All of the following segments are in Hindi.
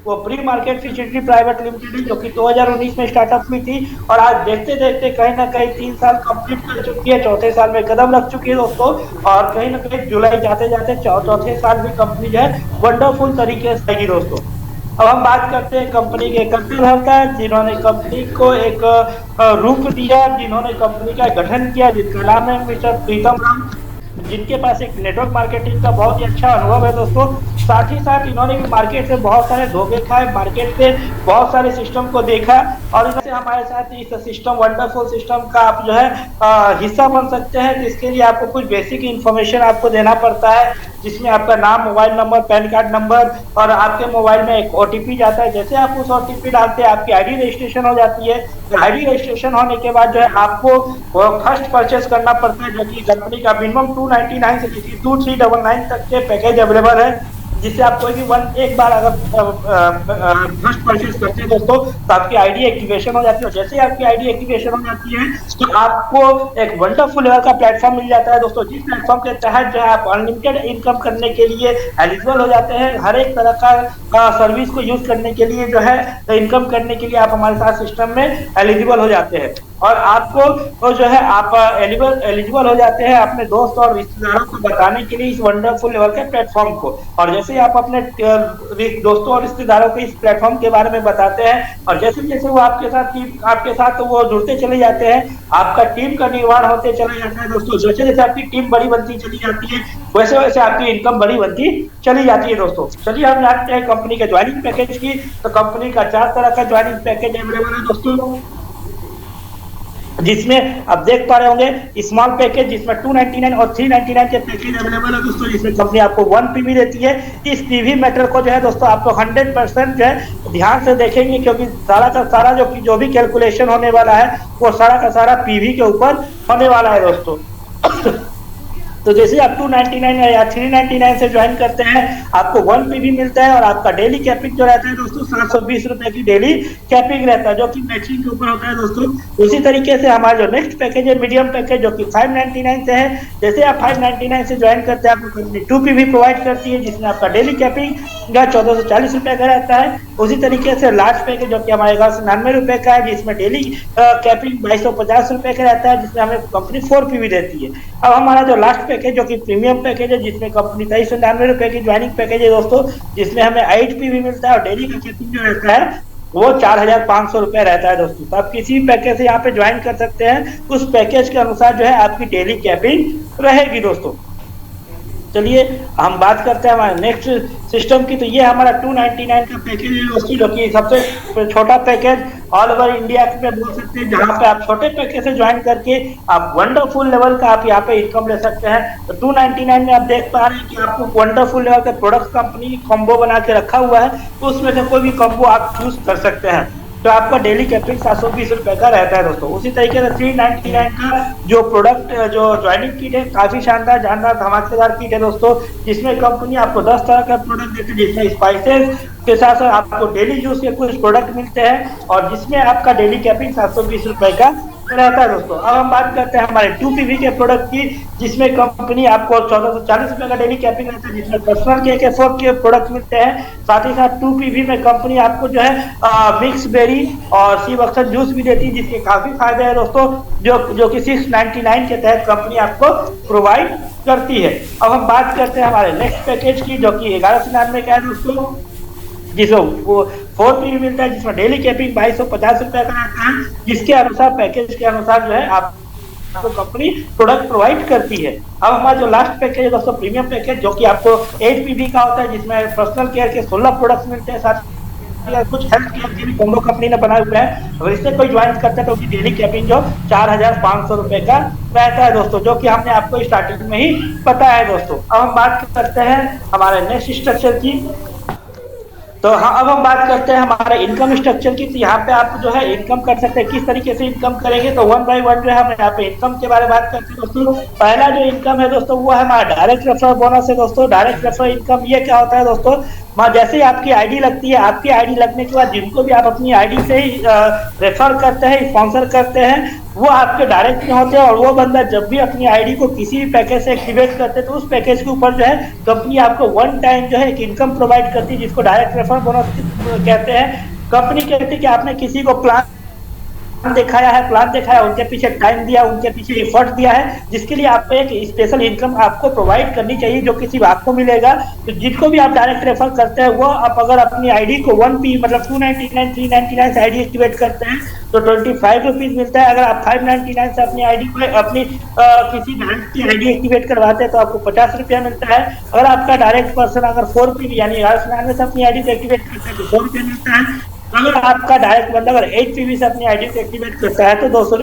वो pre market city private limited है, जो कि 2019 में स्टार्टअप हुई थी और आज देखते देखते कहीं ना कहीं 3 साल कंप्लीट कर चुकी है, चौथे साल में कदम रख चुकी है दोस्तों। और कहीं ना कहीं जुलाई जाते जाते चौथे साल भी कंपनी जो है वंडरफुल तरीके से आएगी दोस्तों। अब हम बात करते हैं कंपनी के कर्ता जिन्होंने कंपनी को एक रूप दिया, जिन्होंने कंपनी का गठन किया, जिनका नाम है मिस्टर प्रीतम राम, जिनके पास एक नेटवर्क मार्केटिंग का बहुत ही अच्छा अनुभव है दोस्तों। साथ ही साथ इन्होंने भी मार्केट से बहुत सारे धोखे खाए, मार्केट से बहुत सारे सिस्टम को देखा और इनसे हमारे साथ इस सिस्टम वंडरफुल सिस्टम का आप जो है हिस्सा बन सकते हैं। तो इसके लिए आपको कुछ बेसिक इन्फॉर्मेशन आपको देना पड़ता है, जिसमें आपका नाम, mobile number, pan card number और आपके मोबाइल में एक ओटीपी जाता है। जैसे आप उस ओटीपी डालते हैं आपकी आईडी रजिस्ट्रेशन हो जाती है। तो आईडी रजिस्ट्रेशन होने के बाद जो है आपको फर्स्ट परचेस करना पड़ता है, जो कि कंपनी का मिनिमम 299 से 2399 तक के पैकेज अवेलेबल है, जिससे आप कोई भी एक बार अगर फर्स्ट परचेज करते हैं दोस्तों तो आपकी आईडी एक्टिवेशन हो जाती है। और जैसे ही आपकी आईडी एक्टिवेशन हो जाती है तो आपको एक वंडरफुल लेवल का प्लेटफॉर्म मिल जाता है दोस्तों, जिस प्लेटफॉर्म के तहत जो है आप अनलिमिटेड इनकम करने के लिए एलिजिबल हो जाते हैं। हर एक तरह का सर्विस को यूज करने के लिए जो है इनकम करने के लिए आप हमारे साथ सिस्टम में एलिजिबल हो जाते हैं और आपको जो है आप एलिजिबल हो जाते हैं अपने दोस्त और रिश्तेदारों को बताने के लिए इस वंडरफुल लेवल के प्लेटफॉर्म को। और जैसे ही आप अपने दोस्तों और रिश्तेदारों को इस प्लेटफॉर्म के बारे में बताते हैं और जैसे जैसे वो आपके साथ वो जुड़ते चले जाते हैं, आपका टीम का निर्माण होते चला जाता है दोस्तों। जैसे जैसे आपकी टीम बड़ी बनती चली जाती है वैसे वैसे आपकी इनकम बड़ी बनती चली जाती है दोस्तों। चलिए हम जानते हैं कंपनी के ज्वाइनिंग पैकेज की। तो कंपनी का 4 तरह का ज्वाइनिंग पैकेज अवेलेबल है दोस्तों, जिसमें आप देख पा रहे होंगे स्मॉल पैकेज, जिसमें 299 और 399 के पैकेज अवेलेबल है दोस्तों, जिसमें कंपनी आपको 1 पीवी देती है। इस पीवी मैटर को जो है दोस्तों आपको 100% जो है ध्यान से देखेंगे, क्योंकि सारा का सारा जो भी कैलकुलेशन होने वाला है वो सारा का सारा पीवी के ऊपर होने वाला है दोस्तों। तो जैसे आप 299 या 399 से ज्वाइन करते हैं आपको 1 पीवी मिलता है और आपका डेली कैपिंग जो रहता है दोस्तों 720 रुपए की डेली कैपिंग रहता है, जो कि मैचिंग के ऊपर होता है दोस्तों। उसी तरीके से हमारा जो नेक्स्ट पैकेज है मीडियम पैकेज, जो कि 599 से है। जैसे आप 599 से ज्वाइन करते हैं आपको कंपनी 2 पीवी प्रोवाइड करती है, जिसमें आपका डेली कैपिंग 1440 रुपए का रहता है। उसी तरीके से लास्ट पैकेज जो कि हमारे 99 रुपए का है, जिसमें डेली कैपिंग 2250 रुपए का रहता है, जिसमें हमें कंपनी 4 पीवी देती है। अब हमारा जो लास्ट पैकेज जो कि प्रीमियम पैकेज है, जिसमें कंपनी 2399 रुपए की ज्वाइनिंग पैकेज है दोस्तों, जिसमें हमें 8 पीवी मिलता है और डेली का कैपिंग जो रहता है वो 4500 रुपए रहता है दोस्तों। तो आप किसी भी पैकेज से यहाँ पे ज्वाइन कर सकते हैं, उस पैकेज के अनुसार जो है आपकी डेली कैपिंग रहेगी दोस्तों। चलिए हम बात करते हैं हमारे नेक्स्ट सिस्टम की। तो ये हमारा 299 का पैकेज है दोस्तों, जो कि सबसे छोटा पैकेज ऑल ओवर इंडिया में बोल सकते हैं, जहाँ पे आप छोटे पैकेज से ज्वाइन करके आप वंडरफुल लेवल का आप यहाँ पे इनकम ले सकते हैं। तो 299 में आप देख पा रहे हैं कि आपको वंडरफुल लेवल का प्रोडक्ट कंपनी कॉम्बो बना के रखा हुआ है, तो उसमें से कोई भी कॉम्बो आप चूज कर सकते हैं। तो आपका डेली कैपिंग 720 रुपए का रहता है दोस्तों। उसी तरीके से 399 का जो प्रोडक्ट जो ज्वाइनिंग किट है काफी शानदार जानदार धमाकेदार किट है दोस्तों, जिसमें कंपनी आपको 10 तरह का प्रोडक्ट देती है, जिसमें स्पाइसेस के साथ साथ आपको डेली यूज के कुछ प्रोडक्ट मिलते हैं और जिसमें आपका डेली कैपिंग 720 रुपए का रहता है दोस्तों। अब हम बात करते हैं हमारे 2 पीवी के प्रोडक्ट की, जिसमें कंपनी आपको 1440 रुपए का डेली कैपिंग रहता है, जिसमें पर्सनल के फोर्थ के प्रोडक्ट मिलते हैं। साथ ही साथ 2 पीवी में कंपनी आपको जो है मिक्स बेरी और सी बक्सर जूस भी देती है, जिसके काफी फायदे हैं दोस्तों, जो कि 699 के तहत कंपनी आपको प्रोवाइड करती है। अब हम बात करते हैं हमारे नेक्स्ट पैकेज की, जो कि 1199 का है दोस्तों, जिसमें वो 4 पीवी मिलता है, जिसमें डेली कैपिंग 2250 रुपए का रहता है, जिसके अनुसार पैकेज के अनुसार जो है आपको कंपनी प्रोडक्ट प्रोवाइड करती है। अब हमारा जो लास्ट पैकेज है दोस्तों प्रीमियम पैकेज, जो कि आपको 8 पीवी का होता है, जिसमें पर्सनल केयर के 16 प्रोडक्ट्स मिलते हैं, साथ कुछ हेल्थ केयर के भी कॉम्बो कंपनी ने बनाए हुए हैं। अगर इससे कोई ज्वाइन करता है तो उसकी डेली कैपिंग जो 4500 रुपए का रहता है दोस्तों, जो कि हमने आपको स्टार्टिंग में ही बताया है दोस्तों। अब हम बात करते हैं हमारे नेक्स्ट स्ट्रक्चर की। तो हाँ, अब हम बात करते हैं हमारे इनकम स्ट्रक्चर की। तो यहाँ पे आप जो है इनकम कर सकते हैं, किस तरीके से इनकम करेंगे, तो 1 बाय 1 जो है हम यहाँ पे इनकम के बारे में बात करते हैं दोस्तों। पहला जो इनकम है दोस्तों वो है हमारा डायरेक्ट रेफरल बोनस है दोस्तों। डायरेक्ट रेफरल इनकम ये क्या होता है दोस्तों, जैसे ही आपकी आईडी लगती है, आपकी आईडी लगने के बाद जिनको भी आप अपनी आईडी से ही रेफर करते हैं, स्पॉन्सर करते हैं, वो आपके डायरेक्ट में होते हैं। और वो बंदा जब भी अपनी आईडी को किसी भी पैकेज से एक्टिवेट करते हैं तो उस पैकेज के ऊपर जो है कंपनी आपको वन टाइम जो है एक इनकम प्रोवाइड करती है, जिसको डायरेक्ट रेफर बोनस कहते हैं। कंपनी कहती है कि आपने किसी को प्लान दिखाया, उनके पीछे टाइम दिया, उनके पीछे एफर्ट दिया है, जिसके लिए आपको एक स्पेशल इनकम आपको प्रोवाइड करनी चाहिए, जो किसी आपको मिलेगा। तो जिनको भी आप डायरेक्ट रेफर करते हैं, वो आप अगर अपनी आईडी को 1 पी मतलब 299 399 से आईडी एक्टिवेट करते हैं तो 25 रुपीज मिलता है। अगर आप 599 से अपनी आईडी को अपनी किसी डायरेक्ट की आईडी एक्टिवेट करवाते हैं तो आपको 50 रुपया मिलता है। अगर आपका डायरेक्ट पर्सन अगर 4 पी यानी 899 से अपनी आईडी को एक्टिवेट करता है तो 100 रुपया मिलता है। अगर आपका डायरेक्ट बंदा अगर 8 पी से अपनी आईडी को एक्टिवेट करता है तो 200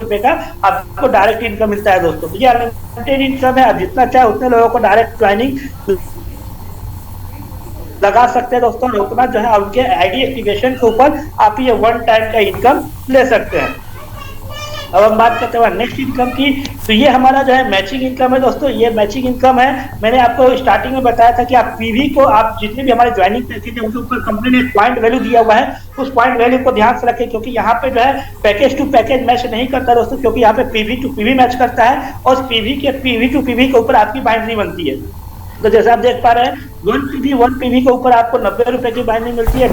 रुपए का आपको डायरेक्ट इनकम मिलता है दोस्तों। ये अनलिमिटेड इनकम है, आप जितना चाहे उतने लोगों को डायरेक्ट ज्वाइनिंग लगा सकते हैं दोस्तों, और उतना जो है उनके आईडी एक्टिवेशन के ऊपर आप ये वन टाइम का इनकम ले सकते हैं। अब हम बात करते हैं नेक्स्ट इनकम की, तो ये हमारा जो है मैचिंग इनकम है दोस्तों। ये मैचिंग इनकम है, मैंने आपको स्टार्टिंग में बताया था कि आप पीवी को आप जितने भी हमारे ज्वाइनिंग पैकेज है उनके ऊपर कंपनी ने पॉइंट वैल्यू दिया हुआ है, उस पॉइंट वैल्यू को ध्यान से रखें, क्योंकि यहाँ पे जो है पैकेज टू पैकेज मैच नहीं करता दोस्तों, क्योंकि यहाँ पे पीवी टू पीवी मैच करता है और पीवी टू पीवी के ऊपर आपकी बाइंड्री बनती है। तो जैसे आप देख पा रहे हैं 1 पीवी के ऊपर आपको 90 रुपए की बाइंडिंग मिलती है।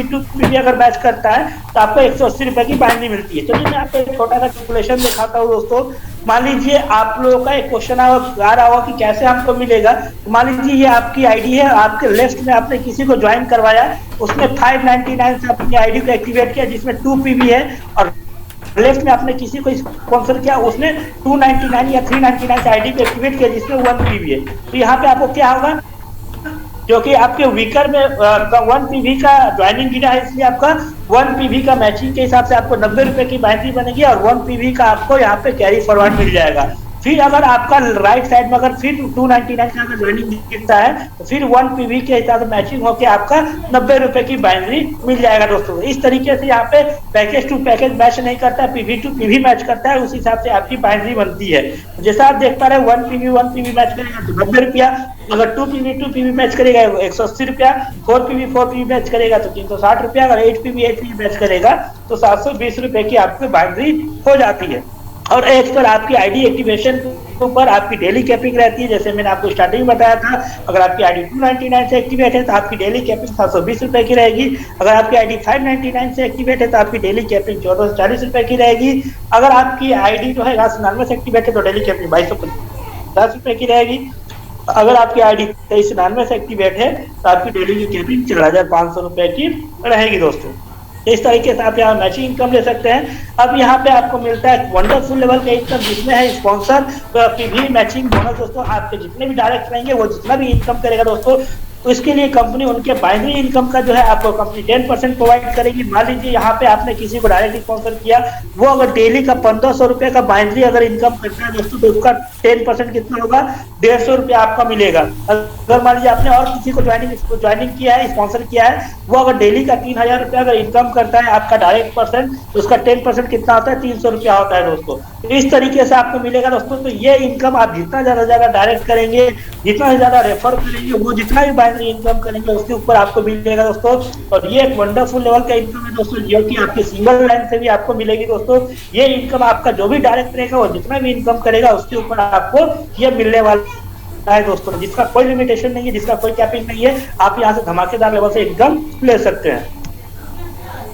2 पीवी अगर मैच करता है तो आपको 180 रुपए की बाइंडिंग मिलती है। चलिए मैं आपको एक छोटा सा कैलकुलेशन दिखाता हूँ दोस्तों। मान लीजिए आप लोगों का एक क्वेश्चन आ रहा होगा कि कैसे हमको मिलेगा। तो मान लीजिए ये आपकी आईडी है, आपके लेफ्ट में आपने किसी को ज्वाइन करवाया, उसने 599 से अपनी आईडी को एक्टिवेट किया जिसमें 2 पीवी है, और लेफ्ट में आपने किसी को स्पॉन्सर किया, उसने 299 या 399 से आईडी को एक्टिवेट किया जिसमें 1 पीवी है। तो यहाँ पे आपको क्या होगा, जो कि आपके वीकर में 1 पीवी का ज्वाइनिंग गिरा है, इसलिए आपका 1 पीवी का मैचिंग के हिसाब से आपको 90 रुपए की बाइंड्री बनेगी और 1 पीवी का आपको यहाँ पे कैरी फॉरवर्ड मिल जाएगा। फिर अगर आपका राइट साइड में अगर फिर 299 का अगर ज्वाइनिंग गिरता है तो फिर 1 पीवी के हिसाब से मैचिंग होकर आपका 90 रुपए की बाइंड्री मिल जाएगा दोस्तों। इस तरीके से यहाँ पे पैकेज टू पैकेज मैच नहीं करता है, पीवी टू पीवी मैच करता है, उस हिसाब से आपकी बाइंड्री बनती है। जैसा आप देख पा रहे हैं 1 पीवी मैच करेगा तो 90 रुपया, अगर 2 पीवी मैच करेगा 180 रुपया, 4 पीवी मैच करेगा तो 360 रुपया, अगर 8 पीवी मैच करेगा तो 720 रुपए की आपकी बाइंड्री हो जाती है। और एज पर आपकी आईडी एक्टिवेशन के ऊपर आपकी डेली कैपिंग रहती है। जैसे मैंने आपको स्टार्टिंग में बताया था, अगर आपकी आईडी 299 से एक्टिवेट है तो आपकी डेली कैपिंग 720 रुपए की रहेगी। अगर आपकी आईडी 599 से एक्टिवेट है तो आपकी डेली कैपिंग 1440 रुपए की रहेगी। अगर आपकी आईडी जो है 899 से एक्टिवेट है तो डेली कैपिंग 2250 रुपए की रहेगी। अगर आपकी आईडी 2399 से एक्टिवेट है तो आपकी डेली की कैपिंग 4500 रुपए की रहेगी दोस्तों। इस तरीके से आप यहाँ मैचिंग इनकम ले सकते हैं। अब यहाँ पे आपको मिलता है वंडरफुल लेवल का इनकम, जिसमें है स्पॉन्सर पीवी मैचिंग बोनस दोस्तों। आपके जितने भी डायरेक्ट रहेंगे वो जितना भी इनकम करेगा दोस्तों, तो इसके लिए कंपनी उनके बाइनरी इनकम का जो है आपको कंपनी 10% प्रोवाइड करेगी। मान लीजिए यहाँ पे आपने किसी को डायरेक्ट स्पॉन्सर किया, वो अगर डेली का 1500 रुपए का बाइनरी अगर इनकम करता है दोस्तों तो उसका 10% कितना होगा, 150 रुपया आपका मिलेगा। अगर मान लीजिए आपने और किसी को ज्वाइनिंग किया है, स्पॉन्सर किया है, वो अगर डेली का 3000 रुपया अगर इनकम करता है आपका डायरेक्ट पर्सन, तो उसका 10% कितना होता है, 300 रुपया होता है दोस्तों। इस तरीके से आपको मिलेगा दोस्तों। तो ये इनकम आप जितना ज्यादा डायरेक्ट करेंगे, जितना ज्यादा रेफर करेंगे, वो जितना भी बाइनरी इनकम करेंगे उसके ऊपर आपको मिलेगा दोस्तों। और ये एक वंडरफुल लेवल का इनकम है दोस्तों, जो कि आपके सिंगल लाइन से भी आपको मिलेगी दोस्तों। ये इनकम आपका जो भी डायरेक्ट रहेगा, वो जितना भी इनकम करेगा उसके ऊपर आपको ये मिलने वाला है दोस्तों, जिसका कोई लिमिटेशन नहीं है, जिसका कोई कैपिंग नहीं है। आप यहाँ से धमाकेदार लेवल से इनकम ले सकते हैं।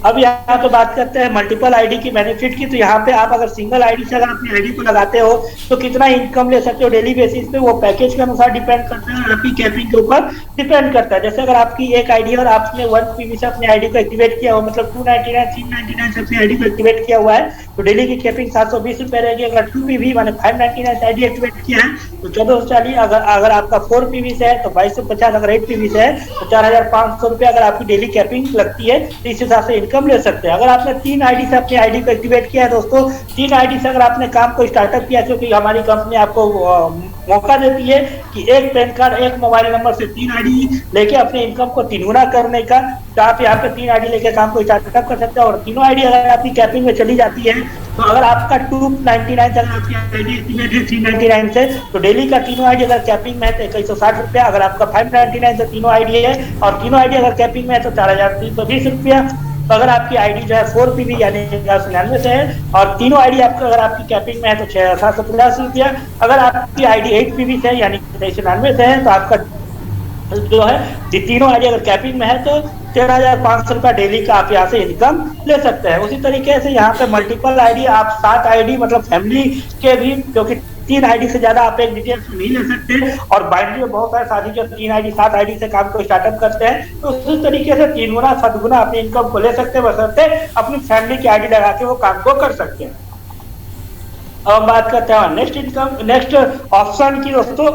अब यहाँ पे बात करते हैं मल्टीपल आईडी की बेनिफिट की। तो यहाँ पे आप अगर सिंगल आईडी से अगर अपनी आईडी को लगाते हो तो कितना इनकम ले सकते हो डेली बेसिस पे, वो पैकेज के अनुसार डिपेंड करता है और आपकी कैपिंग के ऊपर डिपेंड करता है। जैसे अगर आपकी एक आईडी और आपने 1 पीवी से अपनी आईडी को एक्टिवेट किया हो, मतलब 299 399 से अपनी आईडी को एक्टिवेट किया हुआ है, तो डेली की कैपिंग 720 रुपए रहेगी। अगर 2 पीवी माने 599 से आईडी एक्टिवेट किया है तो 1440। अगर आपका 4 पीवी से है तो 2250। अगर 8 पीवी से है तो 4500 रुपए अगर आपकी डेली कैपिंग लगती है, तो इस हिसाब से इनकम ले सकते हैं। अगर आपने 3 आईडी से अपनी आईडी को एक्टिवेट किया है दोस्तों, 3 आईडी से अगर आपने काम को स्टार्टअप किया, क्योंकि हमारी कंपनी आपको मौका देती है कि एक पैन कार्ड एक मोबाइल नंबर से 3 आईडी लेके अपने इनकम को 3 गुना करने का। तो आप यहाँ पे 3 आईडी लेके काम को स्टार्टअप कर सकते हैं। और तीनों आईडी अगर आपकी कैपिंग में चली जाती है तो अगर आपका 299 से अगर आपकी आईडी एस्टिमेट है 399 से, तो डेली का तीनों आईडी अगर कैपिंग में है तो 2160 रुपया। अगर आपका 599 से तीनों आईडी है और तीनों आईडी अगर कैपिंग में है तो 4320 रुपया। तो अगर आपकी आईडी जो है 4 PB यानी 1199 से है और तीनों आईडी आपका अगर आपकी कैपिंग में है तो 6750 रुपया। अगर आपकी आईडी 8 PB से है यानी 2399 से है तो आपका जो है तीनों आईडी अगर कैपिंग में है तो 13,500 रुपया डेली का आप यहाँ से इनकम ले सकते हैं। उसी तरीके से यहाँ पे मल्टीपल आईडी, आप 7 आईडी मतलब फैमिली के भी, क्योंकि 3 आईडी से ज्यादा आप एक डिटेल्स नहीं ले सकते और बाइंड्री में बहुत सारे साथी जो 3 आईडी 7 आईडी से काम को स्टार्टअप करते हैं, तो उसी तरीके से 3 गुना 7 गुना अपनी इनकम को ले सकते हैं, बशर्ते अपनी फैमिली की आईडी लगा के वो काम को कर सकते हैं। अब हम बात करते हैं नेक्स्ट ऑप्शन की दोस्तों।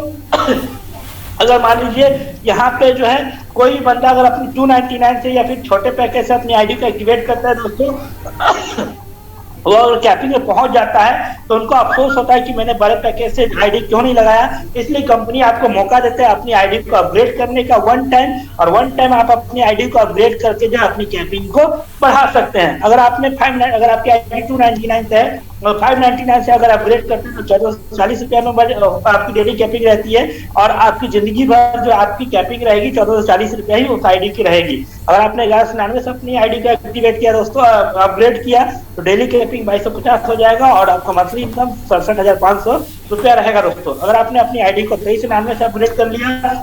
अगर मान लीजिए यहाँ पे जो है कोई बंदा अगर अपनी 299 से या फिर छोटे पैकेज से अपनी आईडी को एक्टिवेट करता है दोस्तों, वो अगर कैपिंग में पहुंच जाता है तो उनको अफसोस होता है कि मैंने बड़े पैकेज से आईडी क्यों नहीं लगाया। इसलिए कंपनी आपको मौका देते हैं अपनी आईडी को अपग्रेड करने का वन टाइम आप अपनी आईडी को अपग्रेड करके जो अपनी कैपिंग को बढ़ा सकते हैं। अगर आपकी आईडी 299 से है, 599 से अगर अपग्रेड करते हैं तो 1440 रुपया में आपकी डेली कैपिंग रहती है और आपकी जिंदगी भर जो आपकी कैपिंग रहेगी 1440 रुपया ही उस आईडी की रहेगी। अगर आपने 1199 से अपनी आईडी को एक्टिवेट किया दोस्तों, अपग्रेड किया, तो डेली कैपिंग 2250 हो जाएगा और आपका मंथली इनकम 67,500 रुपया रहेगा दोस्तों। अगर आपने अपनी आईडी को 2399 से अपग्रेड कर लिया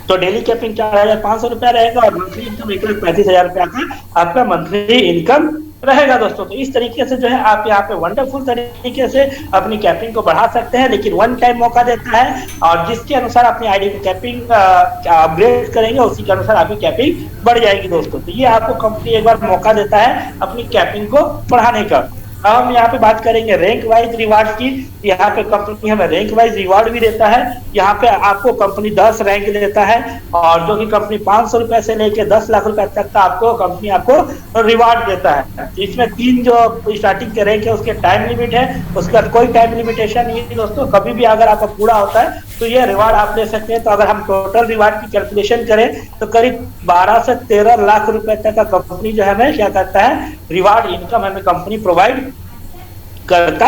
तो डेली कैपिंग 4,500 रुपया रहेगा और मंथली इनकम 1,35,000 रुपया का आपका मंथली इनकम रहेगा दोस्तों। तो इस तरीके से जो है आप यहाँ पे वंडरफुल तरीके से अपनी कैपिंग को बढ़ा सकते हैं, लेकिन वन टाइम मौका देता है और जिसके अनुसार अपनी आईडी की कैपिंग अपग्रेड करेंगे उसी के अनुसार आपकी कैपिंग बढ़ जाएगी दोस्तों। तो ये आपको कंपनी एक बार मौका देता है अपनी कैपिंग को बढ़ाने का। अब हम यहाँ पे बात करेंगे रैंक वाइज रिवार्ड की। यहाँ पे कंपनी हमें रैंक वाइज रिवार्ड भी देता है। यहाँ पे आपको कंपनी 10 रैंक देता है और जो कि कंपनी 500 रुपए से लेके 10 लाख रुपए तक का आपको कंपनी आपको रिवार्ड देता है। इसमें 3 जो स्टार्टिंग के रैंक है उसके टाइम लिमिट है, उसके बाद कोई टाइम लिमिटेशन नहीं है दोस्तों। कभी भी अगर आपका पूरा होता है तो ये रिवार्ड आप ले सकते हैं। तो अगर हम टोटल रिवार्ड की कैलकुलेशन करें तो करीब 12 से 13 लाख रुपए तक का कंपनी जो है हमें क्या करता है, रिवार्ड इनकम हमें कंपनी प्रोवाइड करता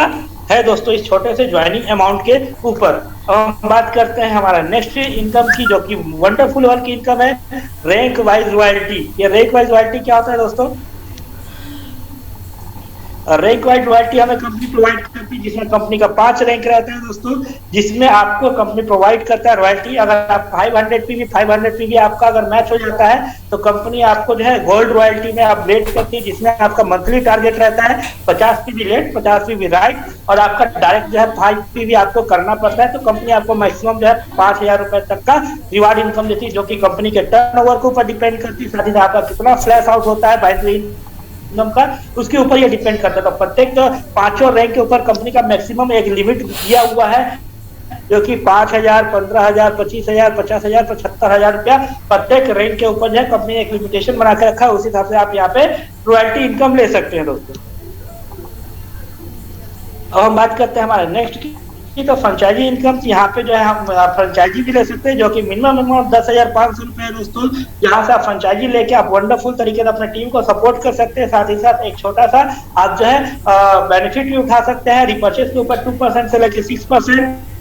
है दोस्तों, इस छोटे से ज्वाइनिंग अमाउंट के ऊपर। हम बात करते हैं हमारा नेक्स्ट इनकम की, जो कि वंडरफुल वाल की इनकम है, रैंक वाइज रॉयल्टी। ये रैंक वाइज रॉयल्टी क्या होता है दोस्तों? रैंक वाइज रॉयल्टी हमें कंपनी प्रोवाइड करती है, जिसमें कंपनी का 5 रैंक रहता है दोस्तों, जिसमें आपको कंपनी प्रोवाइड करता है रॉयल्टी। अगर आप 500 PB आपका अगर मैच हो जाता है तो कंपनी आपको जो है गोल्ड रॉयल्टी में अपग्रेड करती है, जिसमें आपका मंथली टारगेट रहता है 50 PB लेट, 50 PB राइट और आपका डायरेक्ट जो है 5 PB आपको करना पड़ता है। तो कंपनी आपको मैक्सिमम जो है 5,000 रुपए तक का रिवार्ड इनकम देती है, जो कि कंपनी के टर्नओवर के ऊपर डिपेंड करती है। साथ ही आपका कितना फ्लैश आउट होता है बाइनरी का उसके ऊपर ये डिपेंड करता है। तो प्रत्येक 5 रैंक के ऊपर कंपनी का मैक्सिमम एक लिमिट दिया हुआ है, जो कि 5,000, 15,000, 25,000, 50,000, 75,000 रुपया प्रत्येक रैंक के ऊपर जो है कंपनी ने एक लिमिटेशन बना के रखा है। उस हिसाब से आप यहाँ पे रॉयल्टी इनकम ले सकते हैं दोस्तों। अब हम बात करते हैं हमारे नेक्स्ट की, तो फ्रेंचाइजी इनकम। यहाँ पे जो है हम फ्रेंचाइजी भी ले सकते हैं, जो कि मिनिमम 10,500 रुपए है दोस्तों। यहाँ से आप फ्रेंचाइजी लेके आप वंडरफुल तरीके से अपने टीम को सपोर्ट कर सकते हैं। साथ ही साथ एक छोटा सा आप जो है बेनिफिट भी उठा सकते हैं। रिपर्चेस के ऊपर 2% से लेकर 6%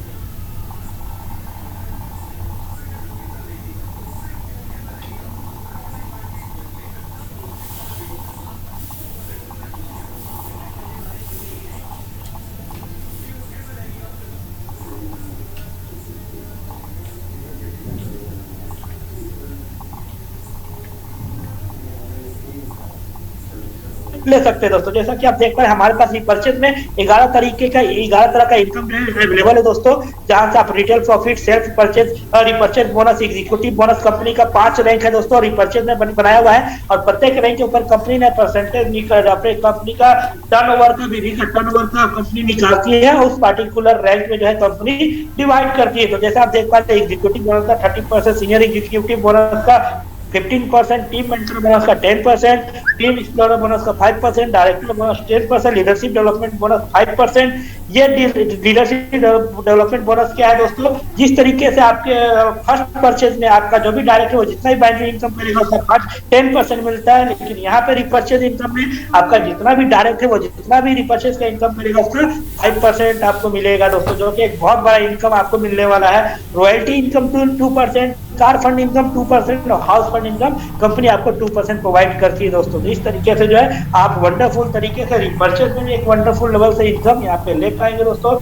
ले सकते हैं दोस्तों। जैसा कि आप देख पाए हमारे पास रिपर्चेज में 11 तरह का इनकम अवेलेबल है दोस्तों, जहां से आप retail profit, self purchase, repurchase bonus, executive bonus company का 5 रैंक है दोस्तों रिपर्चेज में बनाया हुआ है। और प्रत्येक रैंक के ऊपर कंपनी ने परसेंटेज अपने कंपनी का टर्नओवर का कंपनी निकालती है, उस पार्टिकुलर रैंक में जो है कंपनी डिवाइड करती है। तो जैसे आप देख पाते हैं एग्जीक्यूटिव बोनस का 30%, सीनियर एग्जीक्यूटिव बोनस का 15%, टीम मेंटर बोनस का 10%, टीम एक्सप्लोरर बोनस का 5%, director bonus 10%, leadership development bonus 5%। ये लीडरशिप डेवलपमेंट बोनस क्या है दोस्तों, जिस तरीके से आपके फर्स्ट परचेज में आपका जो भी डायरेक्टर हो जितना भी बाइनरी इनकम करेगा उसका 10% मिलता है, लेकिन यहाँ पे रिपर्चेज इनकम में आपका जितना भी डायरेक्ट है वो जितना भी रिपर्चेज का इनकम करेगा उसका 5% आपको मिलेगा दोस्तों, जो कि एक बहुत बड़ा इनकम आपको मिलने वाला है। Royalty income 2%, car fund income 2% और हाउस फंड इनकम कंपनी आपको 2% प्रोवाइड करती है दोस्तों। तो इस तरीके से जो है आप वंडरफुल तरीके से रिपर्चेज में एक वंडरफुल लेवल से इनकम यहाँ पे ले पाएंगे दोस्तों।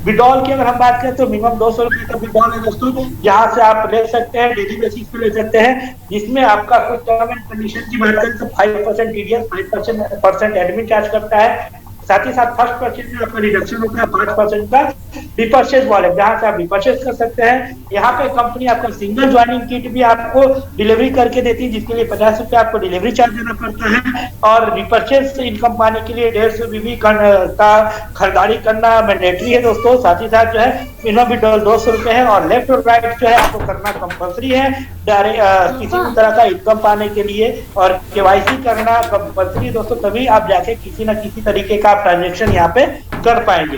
विड्रॉल की अगर हम बात करें तो मिनिमम 200 रुपए का विड्रॉल है दोस्तों, यहाँ से आप ले सकते हैं, डेली बेसिस पे ले सकते हैं, जिसमें आपका कुछ टर्म एंड कंडीशन की बात करें तो 5% टीडीएस, 5% एडमिन चार्ज करता है, साथ ही साथ फर्स्ट परचेज में आपका रिडक्शन होता है 5% का। रिपर्चेज वॉलेट जहां से आप रिपर्चेज कर सकते हैं, यहाँ पे कंपनी आपका सिंगल ज्वाइनिंग किट भी आपको डिलीवरी करके देती है, जिसके लिए 50 रुपए आपको डिलीवरी चार्ज देना पड़ता है। और रिपर्चेज इनकम पाने के लिए 150 बीबी का खरीदारी करना मैंडेटरी है दोस्तों। साथ ही साथ जो है मिनिमम विड्रॉल 200 रुपए है और लेफ्ट और राइट जो है आपको करना कंपल्सरी है किसी भी तरह का इनकम पाने के लिए, और केवाईसी करना कंपल्सरी दोस्तों, तभी आप जाके किसी ना किसी तरीके का ट्रांजेक्शन यहाँ पे कर पाएंगे।